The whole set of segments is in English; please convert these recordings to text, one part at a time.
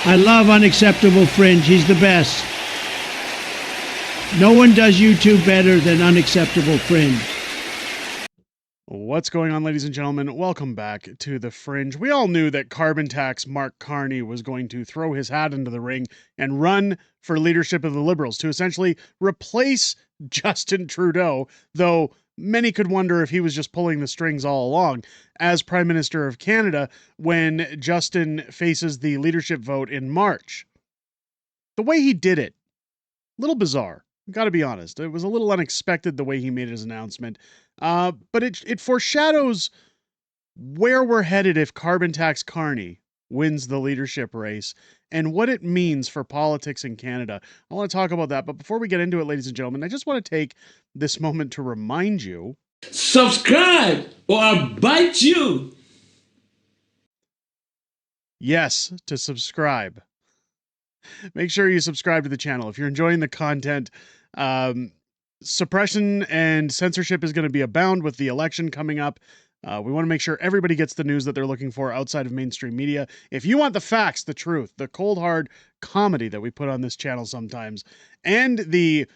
I love Unacceptable Fringe. He's the best. No one does YouTube better than Unacceptable Fringe. What's going on, ladies and gentlemen? Welcome back to The Fringe. We all knew that carbon tax Mark Carney was going to throw his hat into the ring and run for leadership of the Liberals to essentially replace Justin Trudeau, though many could wonder if he was just pulling the strings all along as Prime Minister of Canada when Justin faces the leadership vote in March. The way he did it, a little bizarre. Got to be honest. It was a little unexpected the way he made his announcement. But it foreshadows where we're headed if carbon tax Carney wins the leadership race and what it means for politics in Canada. I want to talk about that. But before we get into it, ladies and gentlemen, I just want to take this moment to remind you. Subscribe or I'll bite you. Yes, to subscribe. Make sure you subscribe to the channel. If you're enjoying the content, suppression and censorship is going to be abound with the election coming up. We want to make sure everybody gets the news that they're looking for outside of mainstream media. If you want the facts, the truth, the cold hard comedy that we put on this channel sometimes, and the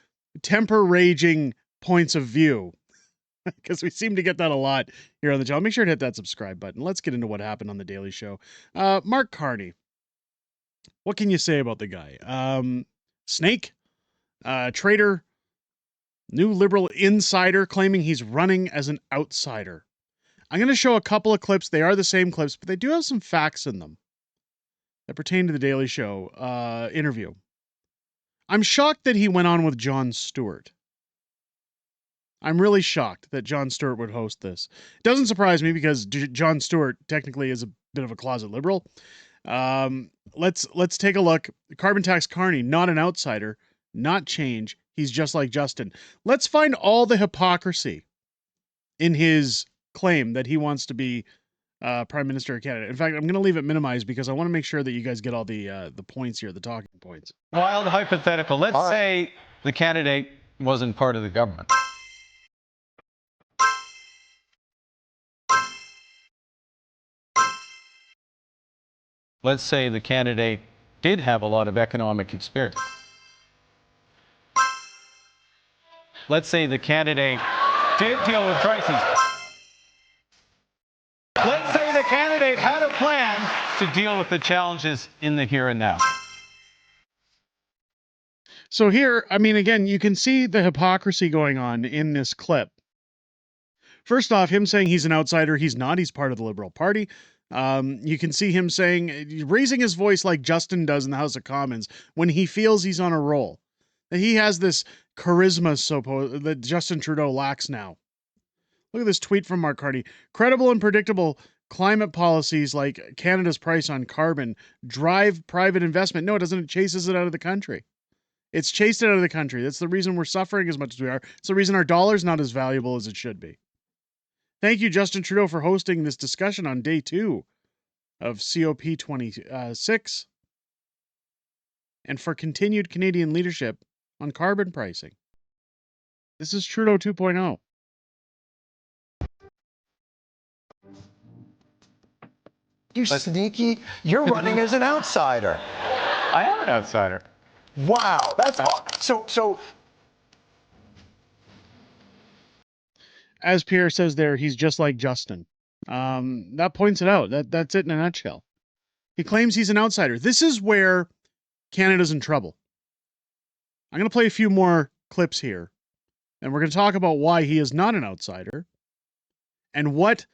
temper-raging points of view, because we seem to get that a lot here on the channel, make sure to hit that subscribe button. Let's get into what happened on The Daily Show. Mark Carney. What can you say about the guy? Snake, traitor, new Liberal insider claiming he's running as an outsider. I'm going to show a couple of clips. They are the same clips, but they do have some facts in them that pertain to the Daily Show interview. I'm shocked that he went on with Jon Stewart. I'm really shocked that Jon Stewart would host this. It doesn't surprise me because Jon Stewart technically is a bit of a closet liberal. Let's take a look. Carbon tax Carney, not an outsider, not change. He's just like Justin. Let's find all the hypocrisy in his claim that he wants to be Prime Minister of Canada. In fact, I'm going to leave it minimized because I want to make sure that you guys get all the points here, the talking points. Wild hypothetical. Let's say the candidate wasn't part of the government. Let's say the candidate did have a lot of economic experience. Let's say the candidate did deal with crises. Let's say the candidate had a plan to deal with the challenges in the here and now. So here, I mean, again, you can see the hypocrisy going on in this clip. First off, him saying he's an outsider. He's not. He's part of the Liberal Party. You can see him raising his voice like Justin does in the House of Commons when he feels he's on a roll. That he has this charisma that Justin Trudeau lacks now. Look at this tweet from Mark Carney. Credible and predictable climate policies like Canada's price on carbon drive private investment. No, it doesn't. It chases it out of the country. It's chased it out of the country. That's the reason we're suffering as much as we are. It's the reason our dollar's not as valuable as it should be. Thank you, Justin Trudeau, for hosting this discussion on day 2 of COP26 and for continued Canadian leadership on carbon pricing. This is Trudeau 2.0. You sneaky, you're running as an outsider. I am an outsider. Wow, that's so. As Pierre says there, he's just like Justin. That points it out. That's it in a nutshell. He claims he's an outsider. This is where Canada's in trouble. I'm going to play a few more clips here, and we're going to talk about why he is not an outsider and what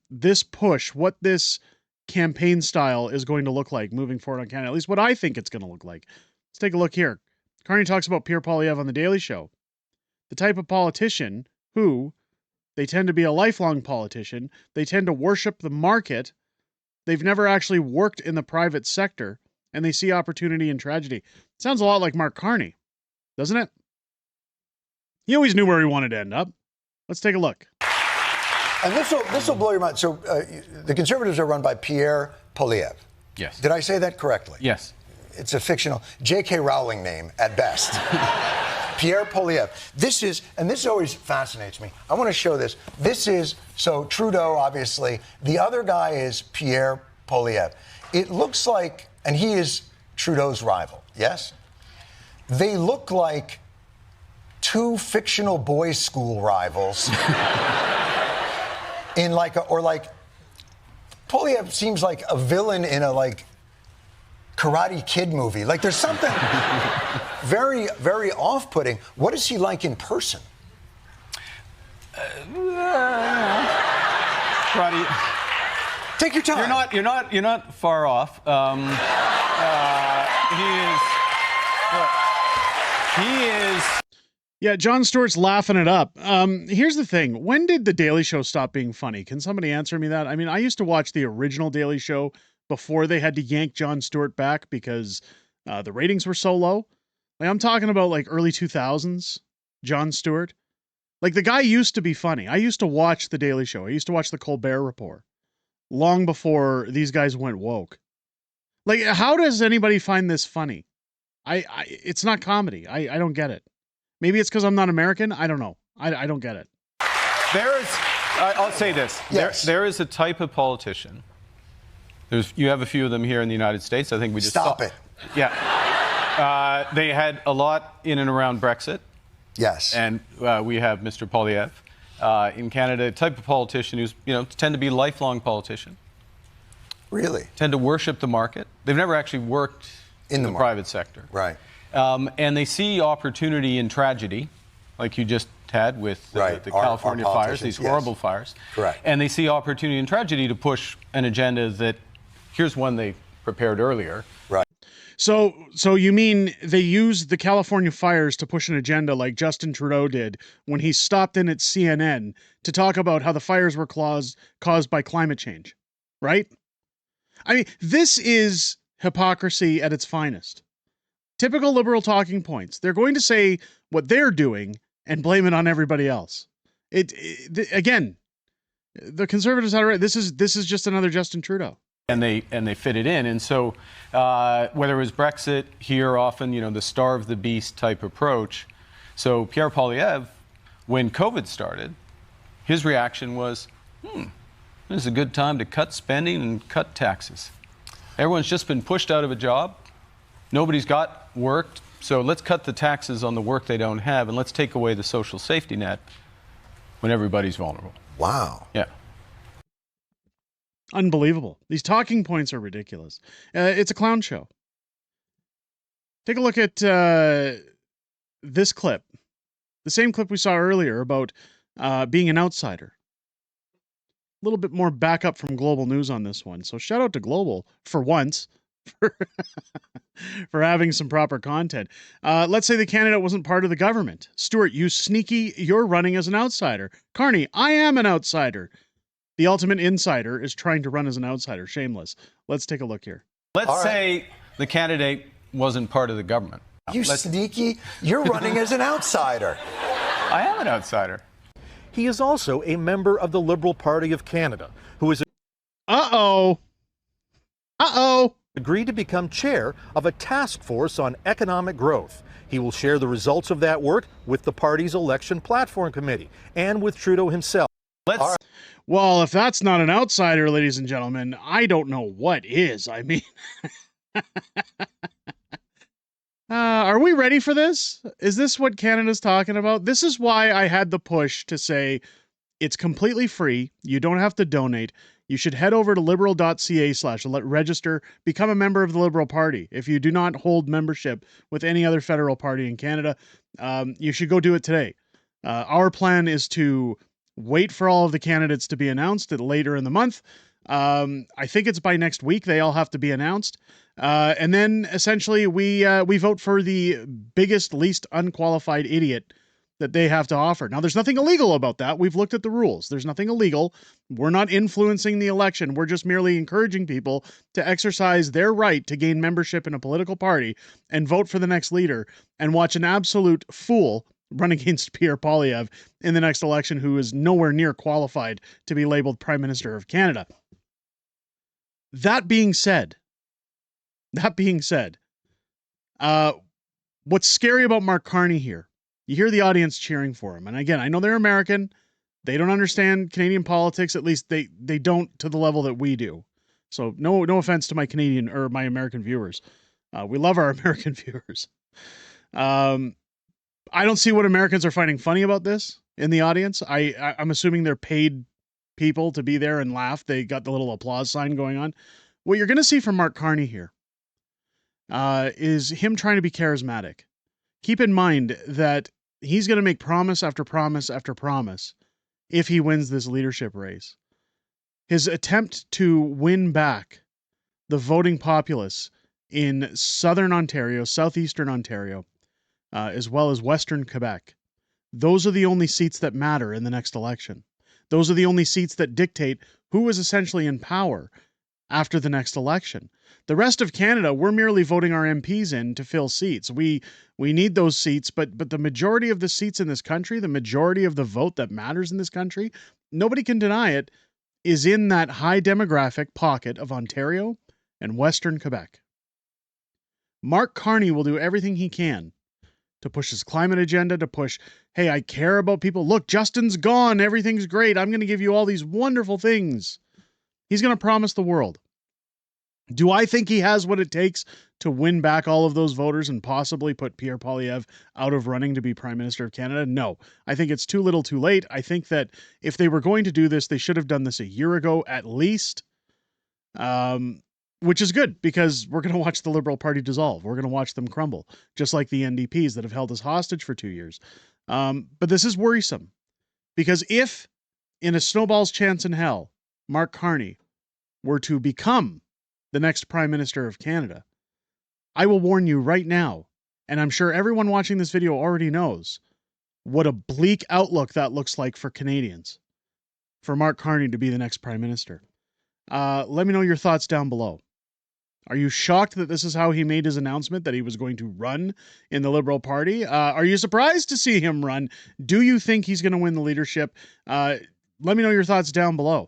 this push, what this campaign style is going to look like moving forward on Canada, at least what I think it's going to look like. Let's take a look here. Carney talks about Pierre Poilievre on The Daily Show. The type of politician who, they tend to be a lifelong politician, they tend to worship the market, they've never actually worked in the private sector, and they see opportunity in tragedy. Sounds a lot like Mark Carney, doesn't it? He always knew where he wanted to end up. Let's take a look. And this will blow your mind. So the Conservatives are run by Pierre Poilievre. Yes. Did I say that correctly? Yes. It's a fictional J.K. Rowling name at best. Pierre Poilievre. This always fascinates me. I want to show this. So Trudeau, obviously. The other guy is Pierre Poilievre. It looks like and he is Trudeau's rival, yes? They look like two fictional boys' school rivals in like Poilievre seems like a villain in a like Karate Kid movie. Like there's something very, very off-putting. What is he like in person? Karate. Take your time. You're not far off. He is. Yeah, Jon Stewart's laughing it up. Here's the thing. When did The Daily Show stop being funny? Can somebody answer me that? I mean, I used to watch the original Daily Show before they had to yank Jon Stewart back because the ratings were so low. Like, I'm talking about like early 2000s, Jon Stewart. Like, the guy used to be funny. I used to watch The Daily Show. I used to watch The Colbert Report long before these guys went woke. Like, how does anybody find this funny? It's not comedy. I don't get it. Maybe it's because I'm not American. I don't know. I don't get it. There is. I'll say this. Yes. There is a type of politician. You have a few of them here in the United States. I think we just Stop it. Yeah. They had a lot in and around Brexit. Yes. And we have Mr. Poilievre. In Canada, a type of politician who's, tend to be lifelong politician. Really? Tend to worship the market. They've never actually worked in the private sector. Right. And they see opportunity in tragedy, like you just had with the California fires, these horrible fires. Correct. And they see opportunity and tragedy to push an agenda that, here's one they prepared earlier. Right. So you mean they used the California fires to push an agenda like Justin Trudeau did when he stopped in at CNN to talk about how the fires were caused by climate change, right? I mean, this is hypocrisy at its finest. Typical liberal talking points. They're going to say what they're doing and blame it on everybody else. Again, the conservatives had it right. This is just another Justin Trudeau. And they fit it in. And so whether it was Brexit here, often, the starve the beast type approach. So Pierre Poilievre, when COVID started, his reaction was, this is a good time to cut spending and cut taxes. Everyone's just been pushed out of a job. Nobody's got work. So let's cut the taxes on the work they don't have, and let's take away the social safety net when everybody's vulnerable. Wow. Yeah. Unbelievable. These talking points are ridiculous. It's a clown show. Take a look at this clip. The same clip we saw earlier about being an outsider. A little bit more backup from Global News on this one. So shout out to Global for once for having some proper content. Let's say the candidate wasn't part of the government. Stuart, you sneaky, you're running as an outsider. Carney, I am an outsider. The ultimate insider is trying to run as an outsider. Shameless. Let's take a look here. Let's say the candidate wasn't part of the government. You sneaky, you're running as an outsider. I am an outsider. He is also a member of the Liberal Party of Canada, who has agreed to become chair of a task force on economic growth. He will share the results of that work with the party's election platform committee and with Trudeau himself. Well, if that's not an outsider, ladies and gentlemen, I don't know what is. I mean, are we ready for this? Is this what Canada's talking about? This is why I had the push to say it's completely free. You don't have to donate. You should head over to liberal.ca/register, become a member of the Liberal Party. If you do not hold membership with any other federal party in Canada, you should go do it today. Our plan is to wait for all of the candidates to be announced later in the month. I think it's by next week they all have to be announced. And then essentially we vote for the biggest, least unqualified idiot that they have to offer. Now, there's nothing illegal about that. We've looked at the rules. There's nothing illegal. We're not influencing the election. We're just merely encouraging people to exercise their right to gain membership in a political party and vote for the next leader and watch an absolute fool run against Pierre Poilievre in the next election, who is nowhere near qualified to be labeled Prime Minister of Canada. That being said, what's scary about Mark Carney here, you hear the audience cheering for him. And again, I know they're American. They don't understand Canadian politics. At least they don't to the level that we do. So no offense to my Canadian or my American viewers. We love our American viewers. I don't see what Americans are finding funny about this in the audience. I'm assuming they're paid people to be there and laugh. They got the little applause sign going on. What you're going to see from Mark Carney here is him trying to be charismatic. Keep in mind that he's going to make promise after promise after promise if he wins this leadership race. His attempt to win back the voting populace in southern Ontario, southeastern Ontario, as well as western Quebec, those are the only seats that matter in the next election. Those are the only seats that dictate who is essentially in power after the next election. The rest of Canada, we're merely voting our MPs in to fill seats. We need those seats, but the majority of the seats in this country, the majority of the vote that matters in this country, nobody can deny it, is in that high demographic pocket of Ontario and Western Quebec. Mark Carney will do everything he can to push his climate agenda, to push, hey, I care about people. Look, Justin's gone. Everything's great. I'm going to give you all these wonderful things. He's going to promise the world. Do I think he has what it takes to win back all of those voters and possibly put Pierre Poilievre out of running to be Prime Minister of Canada? No. I think it's too little too late. I think that if they were going to do this, they should have done this a year ago at least. Which is good, because we're going to watch the Liberal Party dissolve. We're going to watch them crumble, just like the NDPs that have held us hostage for 2 years. But this is worrisome, because if, in a snowball's chance in hell, Mark Carney were to become the next Prime Minister of Canada, I will warn you right now, and I'm sure everyone watching this video already knows, what a bleak outlook that looks like for Canadians, for Mark Carney to be the next Prime Minister. Let me know your thoughts down below. Are you shocked that this is how he made his announcement that he was going to run in the Liberal Party? Are you surprised to see him run? Do you think he's going to win the leadership? Let me know your thoughts down below.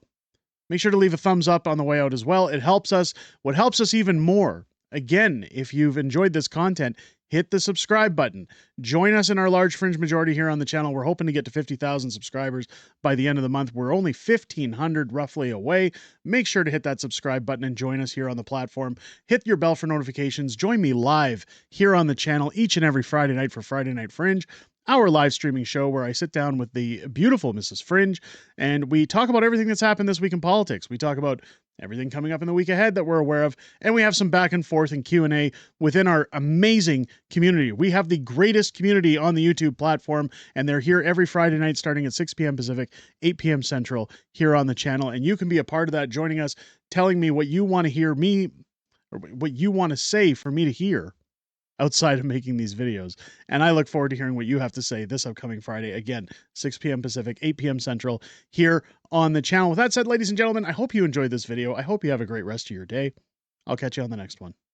Make sure to leave a thumbs up on the way out as well. It helps us. What helps us even more, again, if you've enjoyed this content, hit the subscribe button. Join us in our large Fringe majority here on the channel. We're hoping to get to 50,000 subscribers by the end of the month. We're only 1,500 roughly away. Make sure to hit that subscribe button and join us here on the platform. Hit your bell for notifications. Join me live here on the channel each and every Friday night for Friday Night Fringe, our live streaming show where I sit down with the beautiful Mrs. Fringe and we talk about everything that's happened this week in politics. We talk about everything coming up in the week ahead that we're aware of, and we have some back and forth and Q&A within our amazing community. We have the greatest community on the YouTube platform, and they're here every Friday night starting at 6 p.m. Pacific, 8 p.m. Central here on the channel, and you can be a part of that, joining us, telling me what you want to hear me, or what you want to say for me to hear outside of making these videos. And I look forward to hearing what you have to say this upcoming Friday. Again, 6 p.m. Pacific, 8 p.m. Central here on the channel. With that said, ladies and gentlemen, I hope you enjoyed this video. I hope you have a great rest of your day. I'll catch you on the next one.